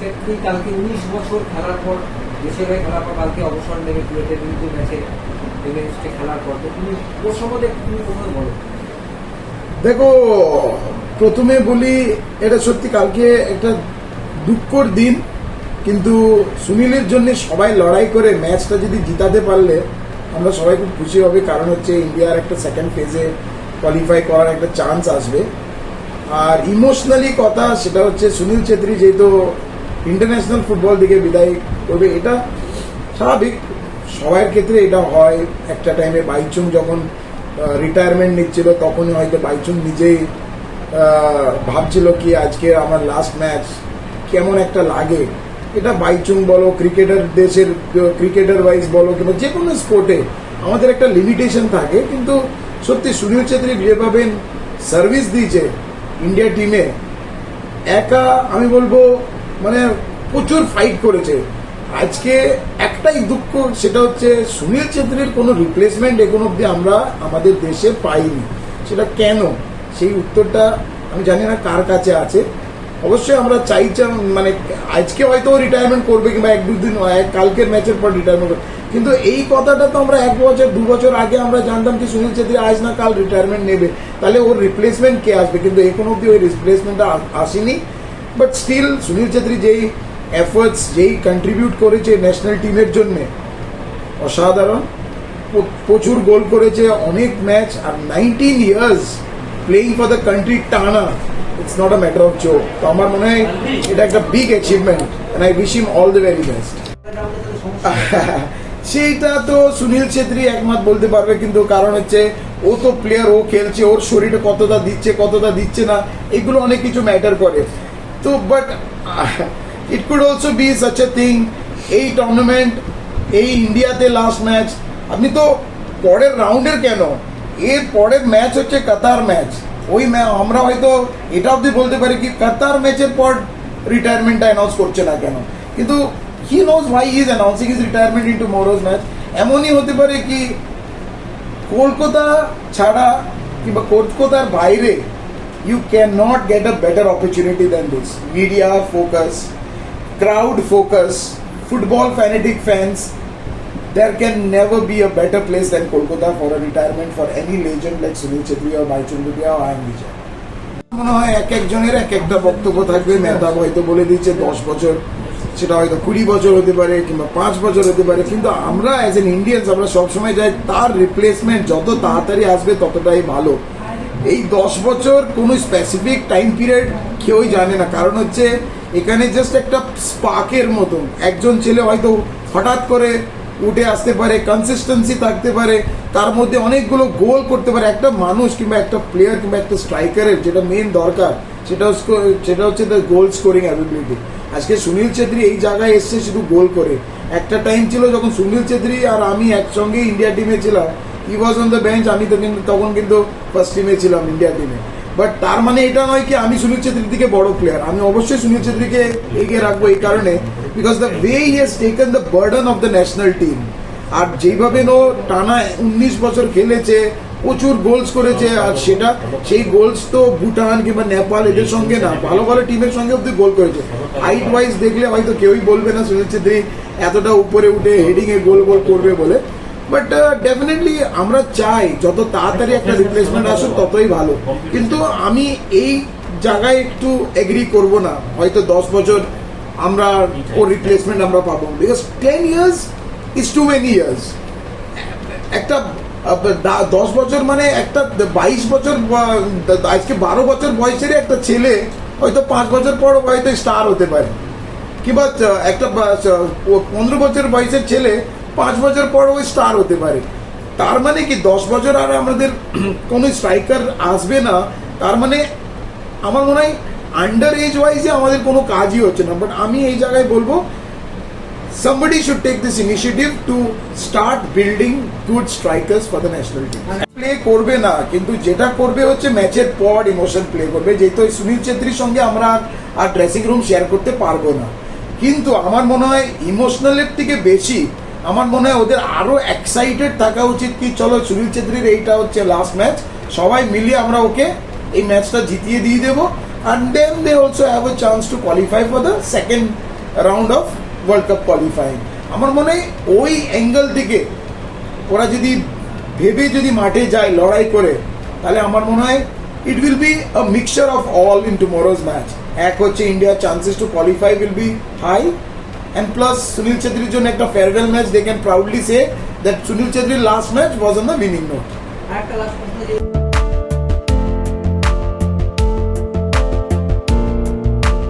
ছেত্রী কালকে 19 বছর খেলার পর দেশের হয়ে খেলার পর কালকে অবসর নেবে কুয়েতের বিরুদ্ধে ম্যাচে এগেনস্টে খেলার পর, তো তুমি ওর সম্বন্ধে তুমি কোথাও বলো। দেখো, প্রথমে বলি এটা সত্যি কালকে একটা দুঃখর দিন, কিন্তু সুনীলের জন্য সবাই লড়াই করে ম্যাচটা যদি জিতাতে পারলে আমরা সবাই খুব খুশি হবে, কারণ হচ্ছে ইন্ডিয়ার একটা সেকেন্ড ফেজে কোয়ালিফাই করার একটা চান্স আসবে। আর ইমোশনালি কথা সেটা হচ্ছে সুনীল ছেত্রী যেহেতু ইন্টারন্যাশনাল ফুটবল দিকে বিদায় করবে, এটা স্বাভাবিক, সবার ক্ষেত্রে এটা হয়। একটা টাইমে বাইচুং যখন রিটায়ারমেন্ট নিচ্ছিল তখনই হয়তো বাইচুং নিজেই ভাবছিল কি আজকে আমার লাস্ট ম্যাচ, কেমন একটা লাগে। এটা বাইচুং বলো, ক্রিকেটার দেশের ক্রিকেটার ওয়াইজ বলো, কিংবা যে কোনো স্পোর্টে আমাদের একটা লিমিটেশন থাকে। কিন্তু সত্যি সুনীল ছেত্রী যেভাবে সার্ভিস দিয়েছে ইন্ডিয়া টিমে, একা আমি বলবো মানে প্রচুর ফাইট করেছে। আজকে একটাই দুঃখ, সেটা হচ্ছে সুনীল ছেত্রীর কোনো রিপ্লেসমেন্ট এখন অব্দি আমরা আমাদের দেশে পাইনি। সেটা কেন, সেই উত্তরটা আমি জানি না কার কাছে আছে। অবশ্যই আমরা চাইছিলাম মানে আজকে হয়তো রিটায়ারমেন্ট করবে কিংবা এক দুদিন কালকের ম্যাচের পর রিটায়ারমেন্ট করবে, কিন্তু এই কথাটা তো আমরা 1 বছর 2 বছর আগে আমরা জানতাম কি সুনীল ছেত্রী আজ না কাল রিটায়ারমেন্ট নেবে, তাহলে ওর রিপ্লেসমেন্ট কে আসবে, কিন্তু এখন অব্দি ওই রিপ্লেসমেন্টটা আসেনি। বাট স্টিল সুনীল ছেত্রী যেই এফোর্টস, যেই কন্ট্রিবিউট করেছে ন্যাশনাল টিমের জন্য অসাধারণ, প্রচুর গোল করেছে, অনেক ম্যাচ, আর 19 years playing for the country টানা, it's not a matter of joke. তো আমার মনে হয় এটা একটা big achievement, and I wish him all the very best. সেইটা তো সুনীল ছেত্রী একমাত্র বলতে পারবে, কিন্তু কারণ হচ্ছে ও তো প্লেয়ার, ও খেলছে, ওর শরীরে কতটা দিচ্ছে কতটা দিচ্ছে না, এগুলো অনেক কিছু ম্যাটার করে। তো but it could also be such a thing, এই টুর্নামেন্ট, এই ইন্ডিয়াতে লাস্ট ম্যাচ, আপনি তো পরের রাউন্ডের কেন, এর পরের ম্যাচ হচ্ছে কাতার ম্যাচ। ওই আমরা হয়তো এটা অবধি বলতে পারি কি কাতার ম্যাচের পর রিটায়ারমেন্টটা অ্যানাউন্স করছে না কেন, কিন্তু he knows why he is announcing his retirement in tomorrow's match. এমনই হতে পারে কি কলকাতা ছাড়া কিংবা কলকাতার বাইরে you cannot get a better opportunity than this. Media focus, crowd focus, football fanatic fans, there can never be a better place than Kolkata for a retirement for any legend like Sunil Chhetri or Baichung Bhutia or Ayan Vijay. মনে হয় এক একজনের এক একটা বক্তব্য থাকবে। মেহতাব হয়তো বলে দিচ্ছে 10 বছর, সেটা হয়তো 20 বছর হতে পারে কিংবা 5 বছর হতে পারে, কিন্তু আমরা অ্যাজ এন ইন্ডিয়ান্স আমরা সবসময় চাই তার রিপ্লেসমেন্ট যত তাড়াতাড়ি আসবে ততটাই ভালো। এই 10 বছর কোনো স্পেসিফিক টাইম পিরিয়ড কেউই জানে না, কারণ হচ্ছে এখানে জাস্ট একটা স্পার্কের মতন একজন ছেলে হয়তো হঠাৎ করে উঠে আসতে পারে, কনসিস্টেন্সি থাকতে পারে, তার মধ্যে অনেকগুলো গোল করতে পারে। একটা মানুষ কিংবা একটা প্লেয়ার কিংবা একটা স্ট্রাইকারের যেটা মেন দরকার সেটা হচ্ছে দ্য গোল স্কোরিং অ্যাবিলিটি। আজকে সুনীল ছেত্রী এই জায়গায় এসছে শুধু গোল করে। একটা টাইম ছিল যখন সুনীল ছেত্রী আর আমি একসঙ্গে ইন্ডিয়া টিমে ছিলাম, হি ওয়াজ অন দ্য বেঞ্চ, আমি তো কিন্তু তখন কিন্তু ফার্স্ট টিমে ছিলাম ইন্ডিয়া টিমে। বাট তার মানে এটা নয় কি আমি সুনীল ছেত্রীর থেকে বড় প্লেয়ার, আমি অবশ্যই সুনীল ছেত্রীকে এগিয়ে রাখবো এই কারণে because the way he has taken the burden of the national team. আর যেইভাবে ও টানা 19 বছর খেলেছে, প্রচুর গোলস করেছে, আর সেই গোলস তো ভুটান কিংবা নেপাল এদের সঙ্গে না, ভালো ভালো টিমের সঙ্গে অব্দি গোল করেছে। হাইট ওয়াইজ দেখলে হয়তো কেউই বলবে না সুনীল ছেত্রী এতটা উপরে উঠে হেডিং এ গোল করবে বলে, বাট ডেফিনেটলি আমরা চাই যত তাড়াতাড়ি একটা রিপ্লেসমেন্ট আসুক ততই ভালো। কিন্তু আমি এই জায়গায় একটু এগ্রি করব না, হয়তো 10 বছর আমরা ওর রিপ্লেসমেন্ট আমরা পাবো, because 10 years is too many years। একটা 10 বছর মানে একটা 22 বছর, আজকে 12 বছর বয়সের একটা ছেলে হয়তো 5 বছর পর হয়তো স্টার হতে পারে, কিংবা একটা 15 বছর বয়সের ছেলে 5 বছর পর ওই স্টার হতে পারে। তার মানে কি 10 বছর আর আমাদের কোনো স্ট্রাইকার আসবে না, তার মানে আমার মনে হয় আন্ডার এজ ওয়াইজে আমাদের কোনো কাজই হচ্ছে না। বাট আমি এই জায়গায় বলবো somebody should take this initiative to start building good strikers for the national team. Play করবে না, কিন্তু যেটা করবে হচ্ছে ম্যাচের পর ইমোশন প্লে করবে, যেহেতু সুনীল ছেত্রীর সঙ্গে আমরা আর ড্রেসিং রুম শেয়ার করতে পারবো না। কিন্তু আমার মনে হয় ইমোশনালের থেকে বেশি আমার মনে হয় ওদের আরো এক্সাইটেড থাকা উচিত কি চলো সুনীল ছেত্রীর এইটা হচ্ছে লাস্ট ম্যাচ, সবাই মিলিয়ে আমরা ওকে এই ম্যাচটা জিতিয়ে দিয়ে দেবো, and then they also have a chance to qualify for the second round of world cup qualifying. আমার মনে হয় ওই অ্যাঙ্গেল থেকে ওরা যদি ভেবে যদি মাঠে যায় লড়াই করে, তাহলে আমার মনে হয় it will be a mixture of all in tomorrow's match. এক হচ্ছে ইন্ডিয়ার chances to qualify will be high, and plus Sunil Chhetri's জন্য একটা farewell match, they can proudly say that Sunil Chhetri's last match was on the winning note. আরেকটা last প্রশ্ন যে